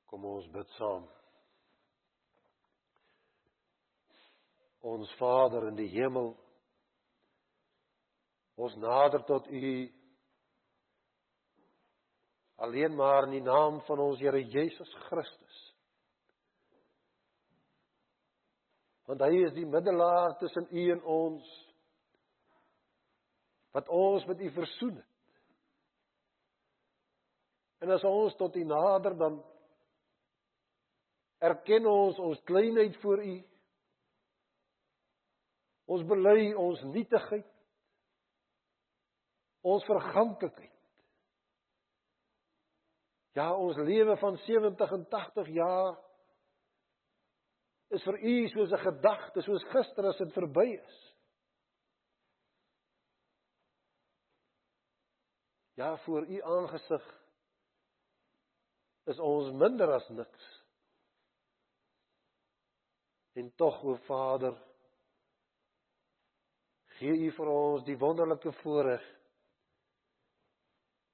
Kom ons bid saam. Ons Vader in die hemel, ons nader tot U, alleen maar in die naam van ons Here Jesus Christus. Want hy is die middelaar tussen U en ons, wat ons met U versoen het. En as ons tot U nader, dan erken ons kleinheid voor U. Ons bely ons nietigheid, ons verganklikheid. Ja, ons lewe van 70 en 80 jaar is vir U soos 'n gedagte, soos gister as dit verby is. Ja, voor U aangesig is ons minder as niks. En tog, o Vader, gee U vir ons die wonderlike voorreg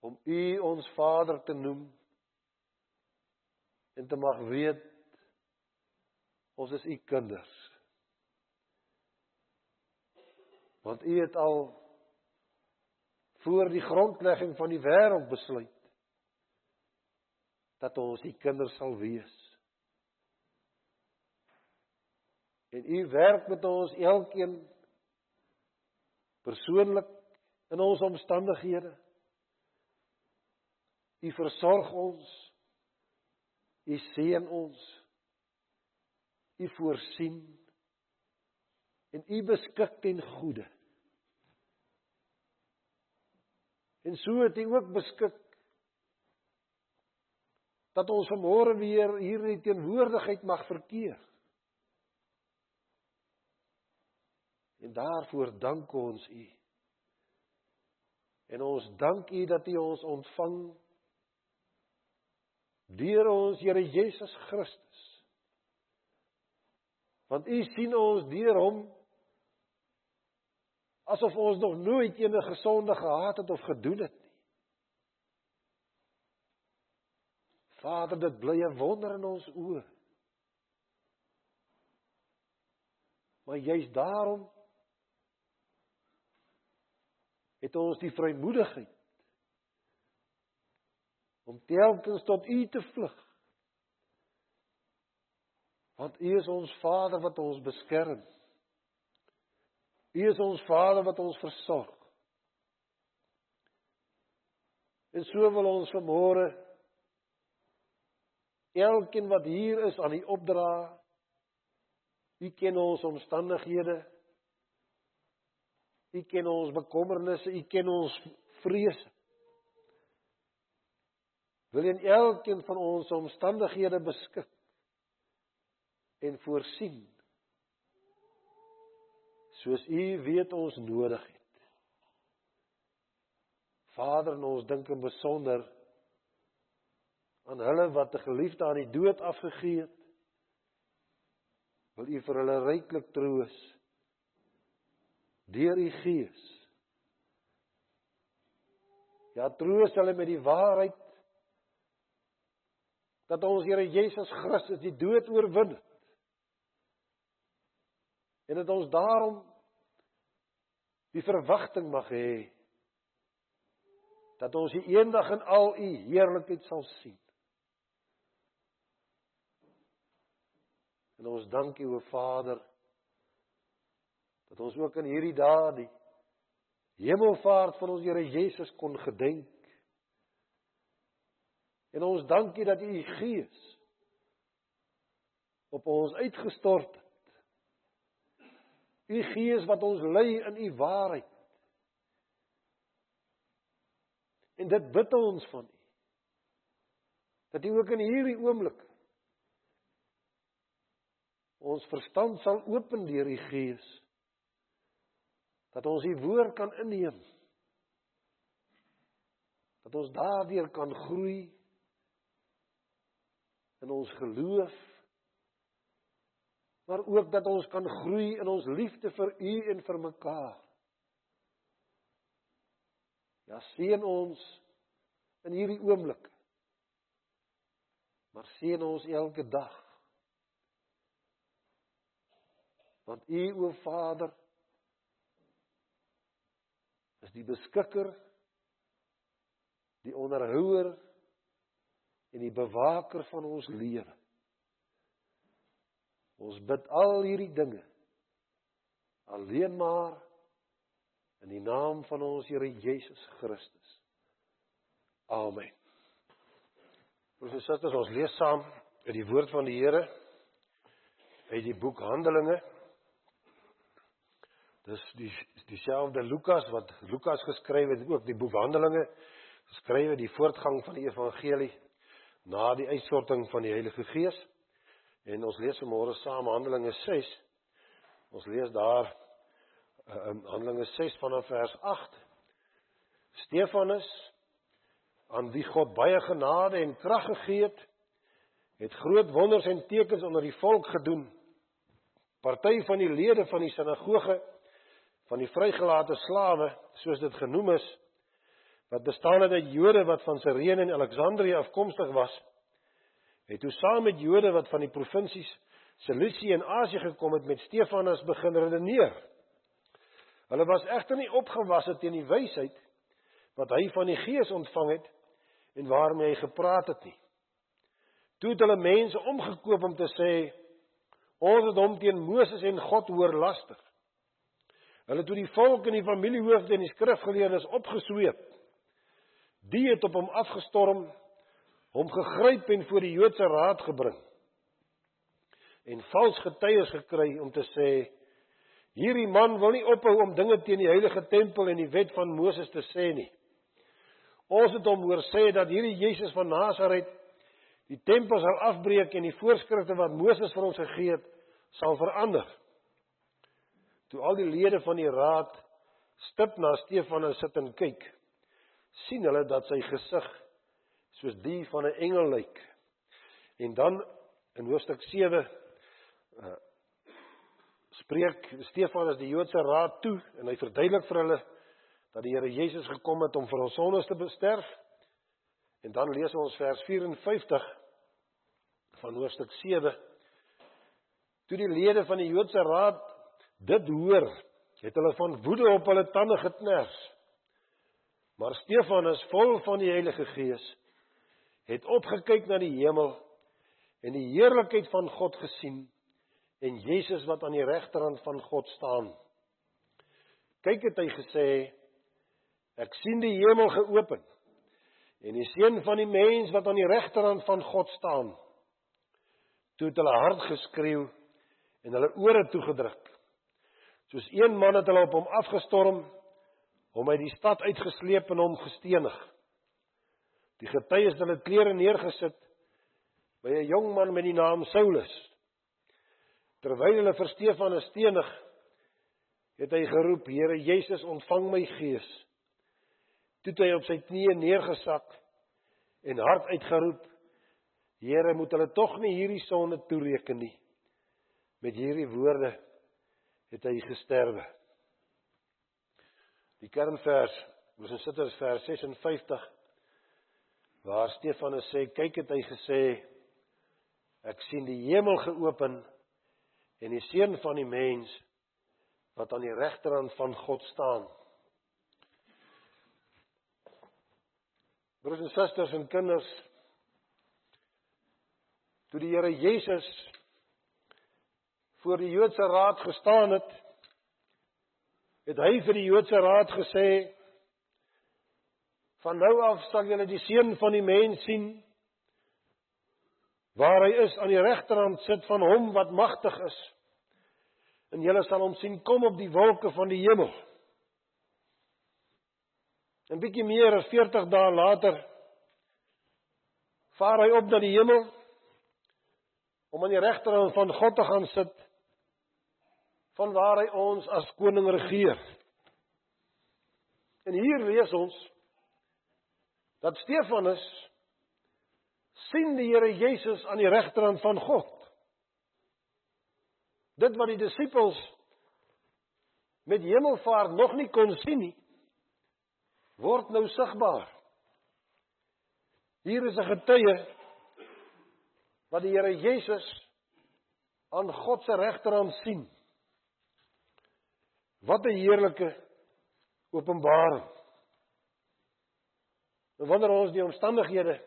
om U ons Vader te noem en te mag weet, ons is U kinders. Want U het al voor die grondlegging van die wêreld besluit dat ons U kinders sal wees. En U werk met ons elkeen persoonlik in ons omstandighede. U versorg ons, U seën ons, U voorsien en U beskik ten goeie. En so het U ook beskik dat ons vanmôre weer hier in die teenwoordigheid mag verkeer. En daarvoor dank ons U. En ons dank U dat U ons ontvang deur ons Here Jesus Christus. Want U sien ons deur Hom asof ons nog nooit enige sonde gehad het of gedoen het nie. Vader, dit bly 'n wonder in ons oë. Maar juis daarom het ons die vrymoedigheid om telkens tot U te vlug. Want U is ons Vader wat ons beskerm. U is ons Vader wat ons versorg. En so wil ons vanmôre elkeen wat hier is aan U opdra. U ken ons omstandighede. U ken ons bekommernisse, U ken ons vrese. Wil in elkeen van ons omstandighede beskik en voorsien, soos U weet ons nodig het. Vader, en ons dink in besonder aan hulle wat 'n geliefde aan die dood afgegee het, wil U vir hulle ryklik troos deur U Gees. Ja, troos hulle met die waarheid dat ons Here Jesus Christus die dood oorwin het. En dat ons daarom die verwagting mag hê dat ons U eendag in al U heerlikheid sal sien. En ons dank U, o Vader, dat ons ook in hierdie dae die hemelvaart van ons Here Jesus kon gedenk. En ons dank U dat U Gees op ons uitgestort het. U Gees wat ons lei in U waarheid. En dit bid ons van U. Dat U ook in hierdie oomblik ons verstand sal open deur U Gees. Dat ons U woord kan inneem. Dat ons daardeur kan groei in ons geloof. Maar ook dat ons kan groei in ons liefde vir U en vir mekaar. Ja, seën ons in hierdie oomblik. maar seën ons elke dag. Want U, o Vader, is die beskikker, die onderhouer en die bewaker van ons lewe. Ons bid al hierdie dinge alleen maar in die naam van ons Here Jesus Christus. Amen. Broers en susters, ons lees saam uit die woord van die Here uit die boek Handelinge. Dis dieselfde Lukas wat Lukas geskryf het, ook die boek Handelinge geskryf, die voortgang van die evangelie na die uitsorting van die Heilige Gees. En ons lees vanmôre saam Handelinge 6. Ons lees daar Handelinge 6 vanaf vers 8. Stefanus, aan wie God baie genade en krag gegee het groot wonders en tekens onder die volk gedoen. Party van die lede van die sinagoge, van die vrygelate slawe, soos dit genoem is, wat bestaan het uit Jode wat van Cyrene en Alexandrië afkomstig was, het toe saam met Jode wat van die provinsies Cilicië en Asië gekom het, met Stefanus begin redeneer. Hulle was egter nie opgewasse teen die wysheid wat hy van die Gees ontvang het en waarmee hy gepraat het nie. Toe het hulle mense omgekoop om te sê, ons het hom teen Moses en God hoor laster. Hulle toe die volk en die familiehoofde en die skrifgeleerdes opgesweep. Die het op hom afgestorm, hom gegryp en voor die Joodse raad gebring. En vals getuies gekry om te sê, hierdie man wil nie ophou om dinge teen die heilige tempel en die wet van Moses te sê nie. Ons het hom hoor sê dat hierdie Jesus van Nasaret die tempel sal afbreek en die voorskrifte wat Moses vir ons gegee het, sal verander. Toe al die lede van die raad stip na Stefanus sit en kyk, sien hulle dat sy gesig soos die van 'n engel lyk. En dan in hoofstuk 7 spreek Stefanus die Joodse raad toe en hy verduidelik vir hulle dat die Here Jesus gekom het om vir ons sondes te besterf. En dan lees ons vers 54 van hoofstuk 7. Toe die lede van die Joodse raad dit hoor, het hulle van woede op hulle tande geknars. Maar Stefanus, vol van die Heilige Gees, het opgekyk na die hemel en die heerlikheid van God gesien en Jesus wat aan die regterhand van God staan. Kyk, het hy gesê, ek sien die hemel geopen en die seun van die mens wat aan die regterhand van God staan. Toe het hulle hard geskreeu en hulle ore toegedruk. Soos een man het hulle op hom afgestorm, hom uit die stad uitgesleep en hom gestenig. Die getuies het hulle klere neergesit by 'n jong man met die naam Saulus. Terwyl hulle vir Stefanus stenig, het hy geroep, Here Jesus, ontvang my gees. Toe het hy op sy knieë neergesak en hard uitgeroep, Here, moet hulle tog nie hierdie sonde toereken nie. Met hierdie woorde het hy gesterwe. Die kernvers, ons sit in vers 56, waar Stefanus sê, kyk, het hy gesê, ek sien die hemel geopen en die seun van die mens wat aan die regterhand van God staan. Broers en susters en kinders, toe die Here Jesus voor die Joodse raad gestaan het hy vir die Joodse raad gesê, van nou af sal julle die seun van die mens sien, waar hy is aan die regterhand sit van hom wat magtig is, en julle sal hom sien kom op die wolke van die hemel. En bietjie meer as 40 dae later, vaar hy op na die hemel, om aan die regterhand van God te gaan sit, van waar hy ons as koning regeer. En hier lees ons, dat Stefanus sien die Here Jesus aan die regterhand van God. Dit wat die disippels met hemelvaart nog nie kon sien nie, word nou sigbaar. Hier is 'n getuie wat die Here Jesus aan God se regterhand sien. Wat 'n heerlike openbaring. En wanneer ons die omstandighede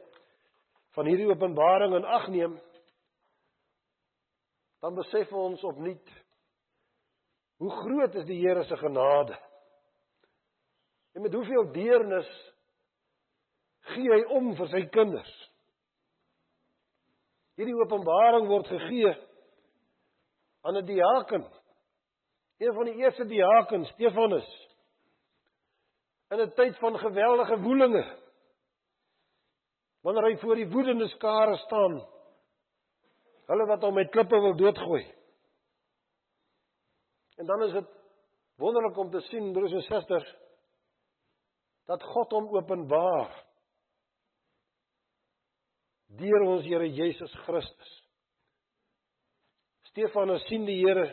van hierdie openbaring in ag neem, dan besef ons opnuut hoe groot is die Here se genade. En met hoeveel deernis gee hy om vir sy kinders. Hierdie openbaring word gegee aan 'n diaken. Een van die eerste diakens, Stefanus, in 'n tyd van geweldige woelinge, wanneer hy voor die woedende skare staan, hulle wat hom met klippe wil doodgooi. En dan is dit wonderlik om te sien, broers en susters, dat God hom openbaar deur ons Here Jesus Christus. Stefanus sien die Here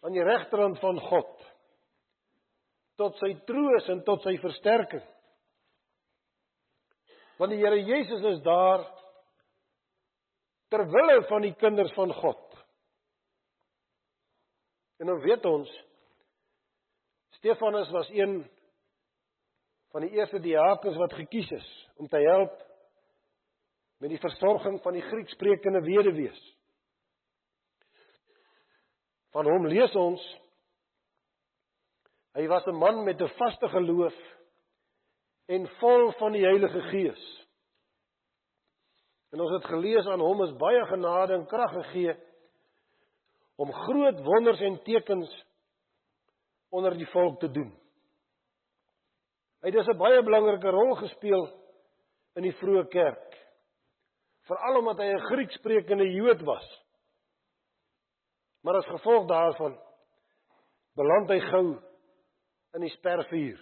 aan die regterhand van God, tot sy troos en tot sy versterking. Want die Here Jesus is daar ter wille van die kinders van God. En dan weet ons, Stefanus was een van die eerste diakens wat gekies is om te help met die versorging van die Grieksprekende weduwees. Van hom lees ons, hy was 'n man met 'n vaste geloof en vol van die Heilige Gees. En ons het gelees, aan hom is baie genade en krag gegee om groot wonders en tekens onder die volk te doen. Hy het dus 'n baie belangrike rol gespeel in die vroeë kerk, veral omdat hy 'n Grieksprekende Jood was. Maar as gevolg daarvan beland hy gou in die spervuur.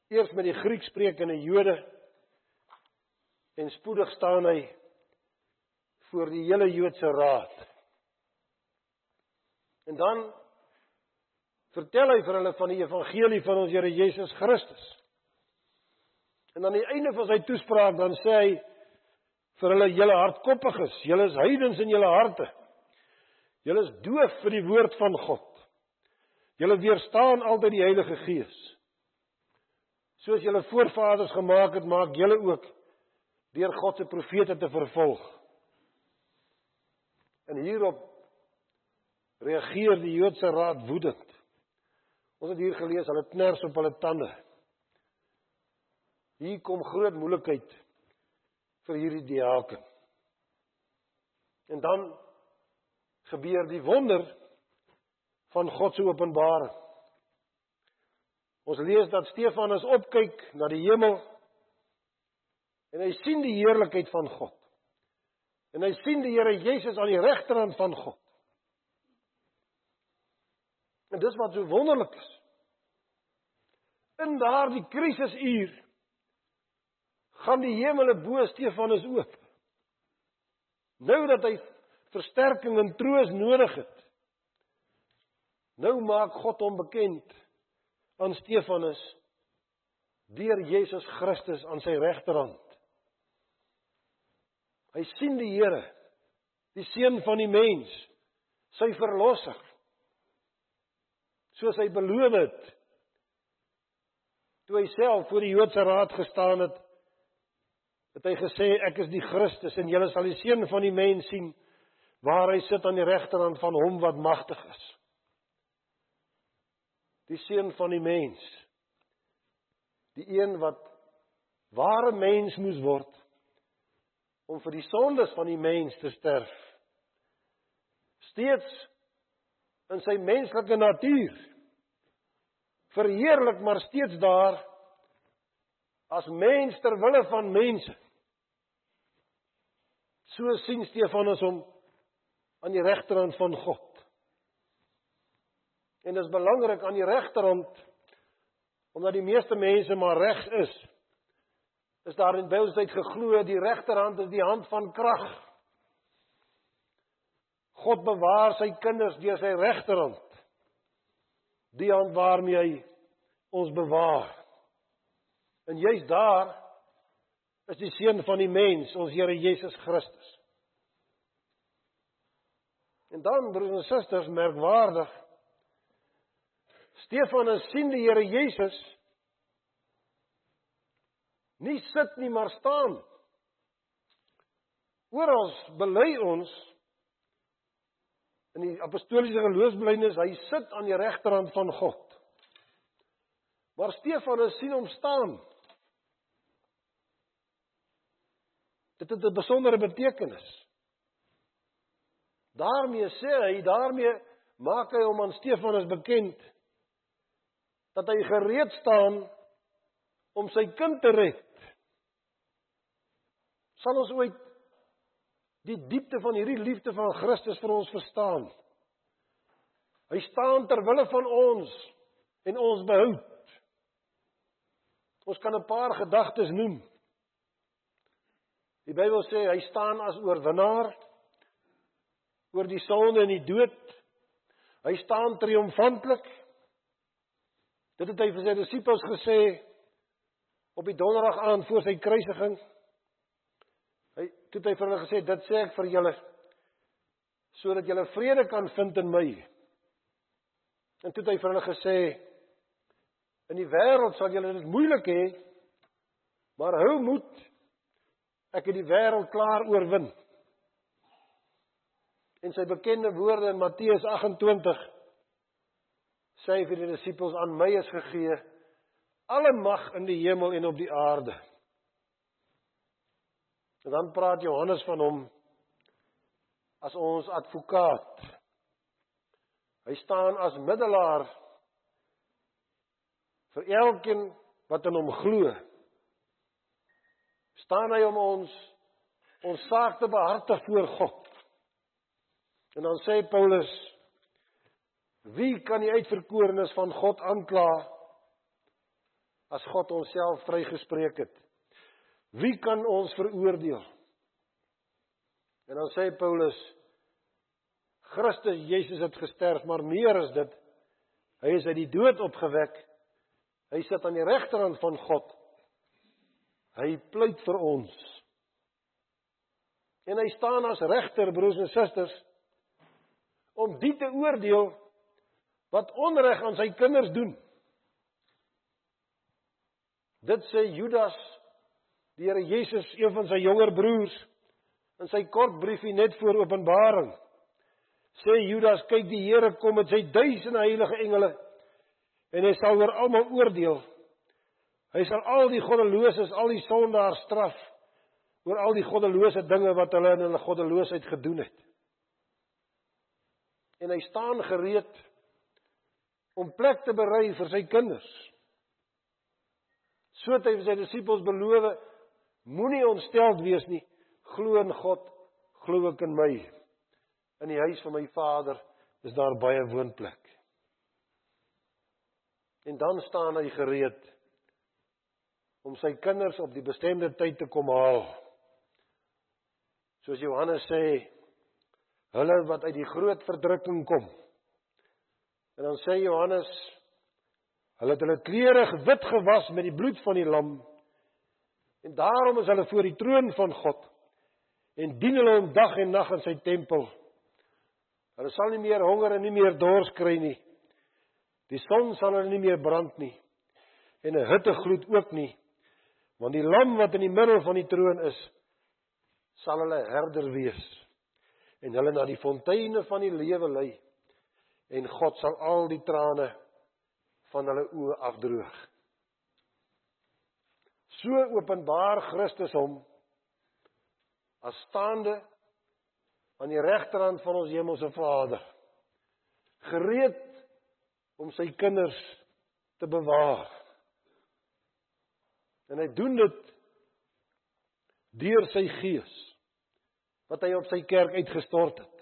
Eers met die Grieksprekende Jode en spoedig staan hy voor die hele Joodse raad. En dan vertel hy vir hulle van die evangelie van ons Here Jesus Christus. En aan die einde van sy toespraak dan sê hy vir hulle, julle hardkoppiges, julle is heidens in julle harte. Julle is doof vir die woord van God. Julle weerstaan altyd die Heilige Gees. Soos julle voorvaders gemaak het, maak julle ook deur God se profete te vervolg. En hierop reageer die Joodse raad woedend. Ons het hier gelees, hulle kners op hulle tande. Hier kom groot moeilikheid vir hierdie diaken. En dan gebeur die wonder van God se openbaring. Ons lees dat Stefanus opkyk na die hemel en hy sien die heerlikheid van God. En hy sien die Here Jesus aan die regterhand van God. En dis wat so wonderlik is. In daardie krisisuur gaan die hemele bo Stefanus oop. Nou dat hy versterking en troos nodig het, nou maak God hom bekend aan Stefanus deur Jesus Christus aan sy regterhand. Hy sien die Here, die Seun van die mens, sy verlosser, soos hy beloof het, toe hy self voor die Joodse raad gestaan het, het hy gesê, ek is die Christus, en julle sal die Seun van die mens sien, waar hy sit aan die regterhand van hom wat magtig is. Die Seun van die mens, die een wat ware mens moes word, om vir die sondes van die mens te sterf, steeds in sy menslike natuur, verheerlik maar steeds daar, as mens ter wille van mense. So sien Stefanus hom aan die regterhand van God. En dit is belangrik aan die regterhand, omdat die meeste mense maar regs is daar in by ons tyd geglo, die regterhand is die hand van krag. God bewaar sy kinders deur sy regterhand, die hand waarmee hy ons bewaar. En juist daar is die seun van die mens, ons Here Jesus Christus. En dan, broers en susters, merkwaardig, Stefanus sien die Here Jesus nie sit nie, maar staan. Oral bely ons in die apostoliese geloofsbelijdenis, hy sit aan die regterhand van God. Maar Stefanus sien hom staan. Dit het 'n besondere betekenis. Daarmee maak hy hom aan Stefanus bekend, dat hy gereed staan om sy kind te red. Sal ons ooit die diepte van hierdie liefde van Christus vir ons verstaan? Hy staan ter wille van ons en ons behoud. Ons kan 'n paar gedagtes noem. Die Bybel sê, hy staan as oorwinnaar oor die sonde en die dood. Hy staan triomfantlik. Dit het hy vir sy disippels gesê op die donderdag aand voor sy kruisiging. Toe het hy vir hulle gesê, dit sê ek vir julle, sodat julle vrede kan vind in my. En toe het hy vir hulle gesê, in die wêreld sal julle dit moeilik hê, maar hou moed, ek het die wêreld klaar oorwin. En sy bekende woorde in Matteus 28, sê hy vir die disippels, aan my is gegee alle mag in die hemel en op die aarde. En dan praat Johannes van hom as ons advokaat. Hy staan as middelaar vir elkeen wat in hom glo. Staan hy om ons saak te behartig voor God. En dan sê Paulus, wie kan die uitverkorenes van God aankla as God onsself vrygespreek het? Wie kan ons veroordeel? En dan sê Paulus, Christus Jesus het gesterf, maar meer is dit, hy is uit die dood opgewek, hy sit aan die regterhand van God, hy pleit vir ons. En hy staan as regter, broers en susters, om die te oordeel wat onreg aan sy kinders doen. Dit sê Judas, die Here Jesus, een van sy jonger broers, in sy kort briefie net voor Openbaring, sê Judas, kyk, die Here kom met sy 1000 heilige engele, en hy sal oor almal oordeel. Hy sal al die goddeloses, al die sondaars straf, oor al die goddelose dinge wat hulle in hulle goddeloosheid gedoen het. En hy staan gereed om plek te berei vir sy kinders. So het hy vir sy disippels beloof, moenie ontsteld wees nie, glo in God, glo ek in my. In die huis van my Vader is daar baie woonplek. En dan staan hy gereed om sy kinders op die bestemde tyd te kom haal. Soos Johannes sê, hulle wat uit die groot verdrukking kom. En dan sê Johannes, hulle het hulle klere wit gewas met die bloed van die lam, en daarom is hulle voor die troon van God, en dien hulle hom dag en nag in sy tempel. Hulle sal nie meer honger en nie meer dors kry nie, die son sal hulle nie meer brand nie, en 'n hittegloed ook nie, want die lam wat in die middel van die troon is, sal hulle herder wees, en hulle na die fonteine van die lewe lei, en God sal al die trane van hulle oë afdroog. So openbaar Christus hom as staande aan die regterhand van ons hemelse Vader, gereed om sy kinders te bewaar. En hy doen dit deur sy Gees, wat hy op sy kerk uitgestort het.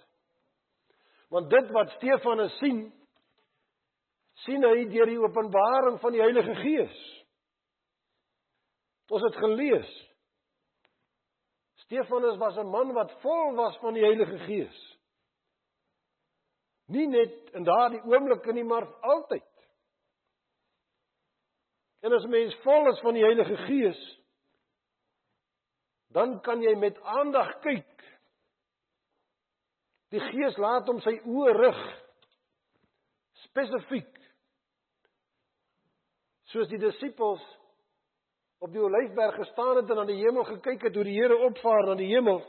Want dit wat Stefanus sien hy deur die openbaring van die Heilige Gees. Ons het gelees, Stefanus was 'n man wat vol was van die Heilige Gees. Nie net in daardie oomblikke nie, maar altyd. En as mens vol is van die Heilige Gees, dan kan jy met aandag kyk. Die Gees laat hom sy oë rig, spesifiek, soos die disippels op die Olyfberg gestaan het en aan die hemel gekyk het, hoe die Here opvaar na die hemel.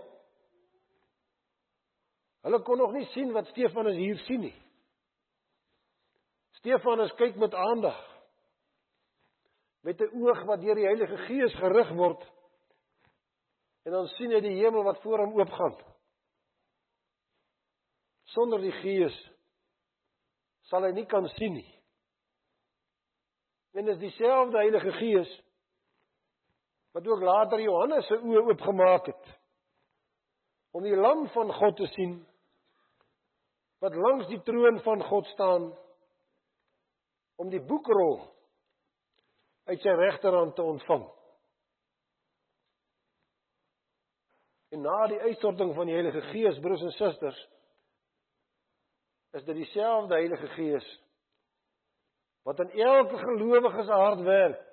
Hulle kon nog nie sien wat Stefanus hier sien nie. Stefanus kyk met aandag, met 'n oog wat deur die Heilige Gees gerig word, en dan sien hy die hemel wat voor hom oopgaan. Sonder die Gees sal hy nie kan sien nie. En is dieselfde Heilige Gees wat ook later Johannes se oë oopgemaak het, om die lam van God te sien, wat langs die troon van God staan, om die boekrol uit sy regterhand te ontvang. En na die uitstorting van die Heilige Gees, broers en susters, is dit dieselfde Heilige Gees, wat in elke gelowige se hart werk,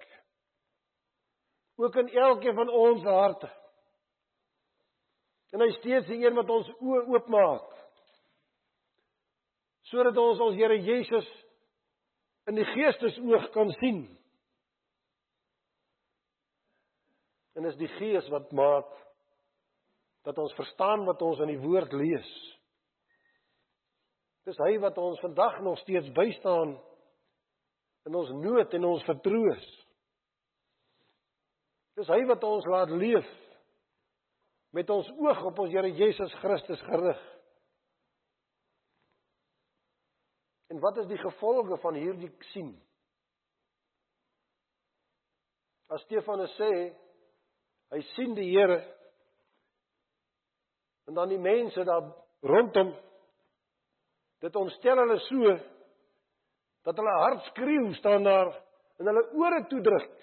ook in elkeen van ons harte. En hy is steeds die een wat ons oë oopmaak, sodat ons Here Jesus in die geestesoog kan sien. En is die Gees wat maak dat ons verstaan wat ons in die woord lees. Dis hy wat ons vandag nog steeds bystaan in ons nood en ons vertroos. Dis hy wat ons laat leef met ons oog op ons Here Jesus Christus gerig. En wat is die gevolge van hierdie sien? As Stefanus sê, hy sien die Here, en dan die mense daar rondom, dit ontstel hulle so, dat hulle hartskreeu staan daar, en hulle ore toedruk.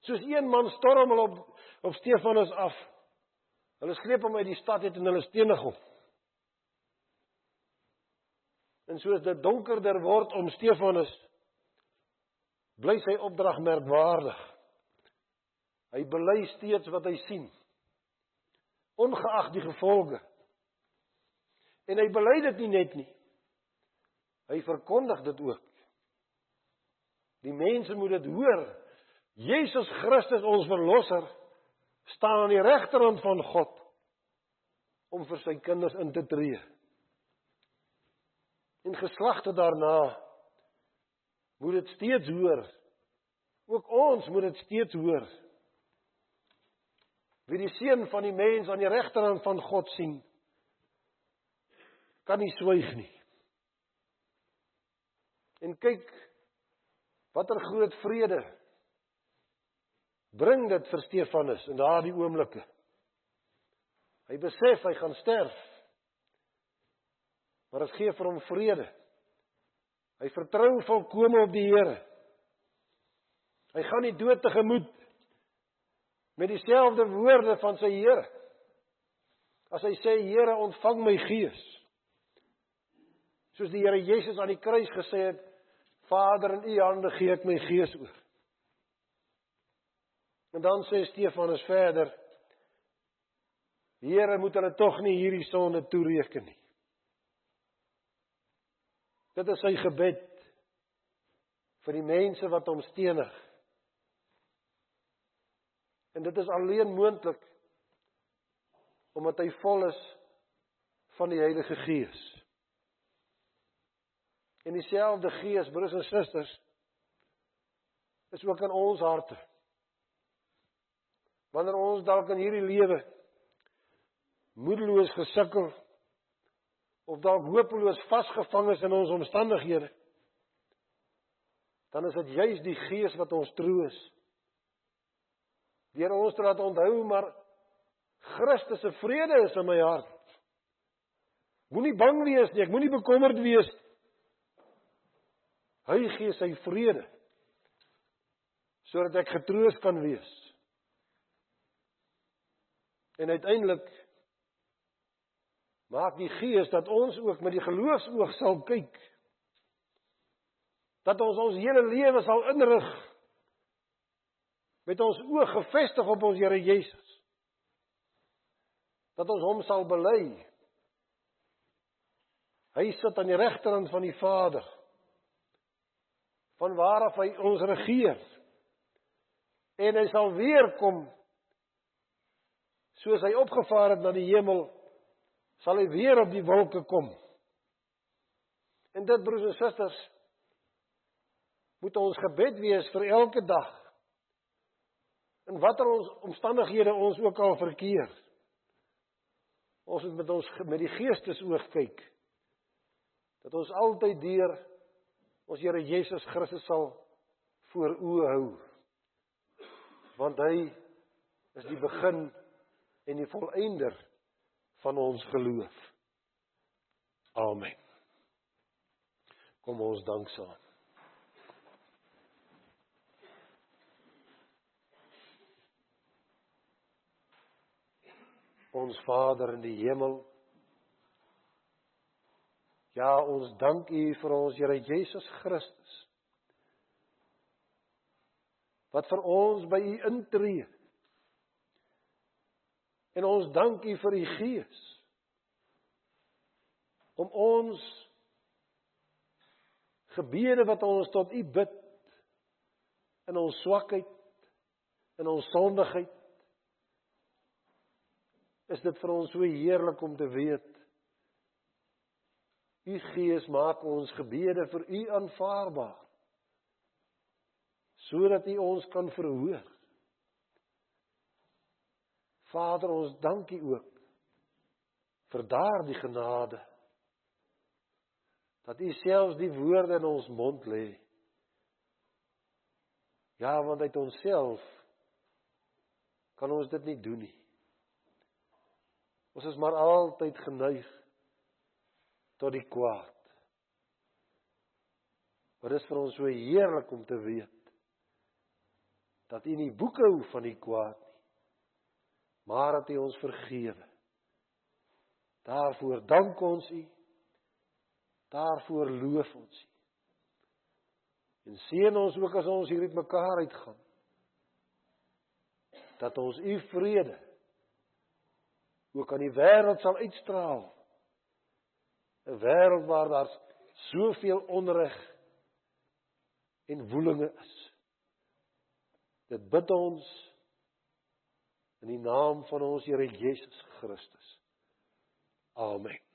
Soos een man storm hulle op Stefanus af. Hulle sleep hom uit die stad uit en hulle stenig hom. En soos dit donkerder word om Stefanus, bly sy opdrag merkwaardig. Hy bely steeds wat hy sien, ongeag die gevolge. En hy bely dit nie net nie. Hy verkondig dit ook. Die mense moet dit hoor. Jesus Christus, ons verlosser, staan aan die regterhand van God, om vir sy kinders in te tree. En geslagte daarna, moet dit steeds hoor. Ook ons moet dit steeds hoor. Wie die seun van die mens aan die regterhand van God sien, kan nie swyg nie. En kyk, watter groot vrede bring dit vir Stefanus in daardie oomblikke. Hy besef hy gaan sterf, maar dit gee vir hom vrede. Hy vertrou volkome op die Here. Hy gaan die dood tegemoet met dieselfde woorde van sy Here. As hy sê, Here, ontvang my gees. Soos die Here Jesus aan die kruis gesê het, Vader, in u hande gee ek my gees oor. En dan sê Stefanus verder, Here, moet hulle tog nie hierdie sonde toereken nie. Dit is sy gebed vir die mense wat hom stenig. En dit is alleen moontlik omdat hy vol is van die Heilige Gees. En dieselfde Gees, broers en susters, is ook in ons harte. Wanneer ons dalk in hierdie lewe moedeloos gesukkel, of dalk hopeloos vasgevang is in ons omstandighede, dan is dit juis die Gees wat ons troos. Deur ons te laat onthou, maar Christus se vrede is in my hart. Moenie bang wees nie, ek moenie bekommerd wees. Hy gee sy vrede, sodat ek getroos kan wees. En uiteindelik maak die Gees dat ons ook met die geloofsoog sal kyk. Dat ons hele lewe sal inrig met ons oë gefestig op ons Here Jesus, dat ons hom sal bely. Hy sit aan die regterhand van die Vader, van waaraf hy ons regeer, en hy sal weer kom, soos hy opgevaar het na die hemel, sal hy weer op die wolke kom. En dit, broers en susters, moet ons gebed wees vir elke dag, in watter omstandighede ons ook al verkeer. Ons moet met die geestesoog kyk, dat ons altyd deur ons Here Jesus Christus sal voor oë hou, want hy is die begin en die volëinder van ons geloof. Amen. Kom ons dank saam. Ons Vader in die hemel, ja, ons dank U vir ons Here Jesus Christus, wat vir ons by U intree. En ons dank U vir U Gees, om ons gebede wat ons tot U bid, in ons swakheid, in ons sondigheid, is dit vir ons so heerlik om te weet, U Gees maak ons gebede vir U aanvaarbaar, sodat U ons kan verhoor. Vader, ons dank U ook vir daardie genade, dat U selfs die woorde in ons mond lê. Ja, want uit onsself kan ons dit nie doen nie. Ons is maar altyd geneig tot die kwaad. Maar dit is vir ons so heerlik om te weet, dat U nie boek hou van die kwaad nie, maar dat U ons vergewe. Daarvoor dank ons U, daarvoor loof ons U. En seën ons ook as ons hier uit mekaar uitgaan, dat ons U vrede ook aan die wêreld sal uitstraal. 'n wêreld waar daar soveel onreg en woelinge is. Dit bid ons in die naam van ons Here Jesus Christus. Amen.